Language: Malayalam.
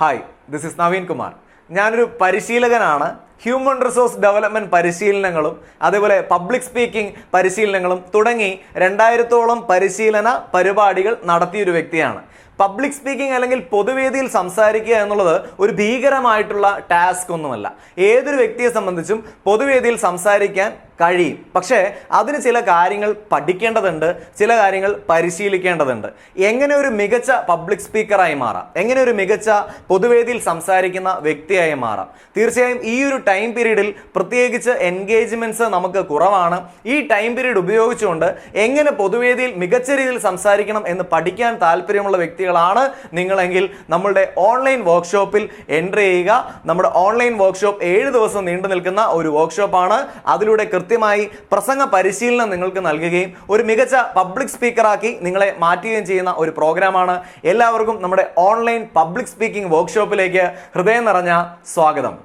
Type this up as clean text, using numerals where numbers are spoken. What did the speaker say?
Hi, this is Naveen Kumar. ഞാനൊരു പരിശീലകനാണ്. ഹ്യൂമൻ റിസോഴ്സ് ഡെവലപ്മെൻറ്റ് പരിശീലനങ്ങളും അതേപോലെ പബ്ലിക് സ്പീക്കിംഗ് പരിശീലനങ്ങളും തുടങ്ങി 2000-ഓളം പരിശീലന പരിപാടികൾ നടത്തിയൊരു വ്യക്തിയാണ്. പബ്ലിക് സ്പീക്കിംഗ് അല്ലെങ്കിൽ പൊതുവേദിയിൽ സംസാരിക്കുക എന്നുള്ളത് ഒരു ഭീകരമായിട്ടുള്ള ടാസ്ക് ഒന്നുമല്ല. ഏതൊരു വ്യക്തിയെ സംബന്ധിച്ചും പൊതുവേദിയിൽ സംസാരിക്കാൻ കഴിയും. പക്ഷേ അതിന് ചില കാര്യങ്ങൾ പഠിക്കേണ്ടതുണ്ട്, ചില കാര്യങ്ങൾ പരിശീലിക്കേണ്ടതുണ്ട്. എങ്ങനെ ഒരു മികച്ച പബ്ലിക് സ്പീക്കറായി മാറാം, എങ്ങനെ ഒരു മികച്ച പൊതുവേദിയിൽ സംസാരിക്കുന്ന വ്യക്തിയായി മാറാം. തീർച്ചയായും ഈ ഒരു ടൈം പീരീഡിൽ പ്രത്യേകിച്ച് എൻഗേജ്മെന്റ്സ് നമുക്ക് കുറവാണ്. ഈ ടൈം പീരീഡ് ഉപയോഗിച്ചുകൊണ്ട് എങ്ങനെ പൊതുവേദിയിൽ മികച്ച രീതിയിൽ സംസാരിക്കണം എന്ന് പഠിക്കാൻ താല്പര്യമുള്ള വ്യക്തികളാണ് നിങ്ങളെങ്കിൽ നമ്മളുടെ ഓൺലൈൻ വർക്ക്ഷോപ്പിൽ എൻട്രി ചെയ്യുക. നമ്മുടെ ഓൺലൈൻ വർക്ക്ഷോപ്പ് 7 ദിവസം നീണ്ടു നിൽക്കുന്ന ഒരു വർക്ക്ഷോപ്പാണ്. അതിലൂടെ കൃത്യമായി പ്രസംഗ പരിശീലനം നിങ്ങൾക്ക് നൽകുകയും ഒരു മികച്ച പബ്ലിക് സ്പീക്കറാക്കി നിങ്ങളെ മാറ്റുകയും ചെയ്യുന്ന ഒരു പ്രോഗ്രാമാണ്. എല്ലാവർക്കും നമ്മുടെ ഓൺലൈൻ പബ്ലിക് സ്പീക്കിംഗ് വർക്ക്ഷോപ്പിലേക്ക് ഹൃദയം നിറഞ്ഞ സ്വാഗതം.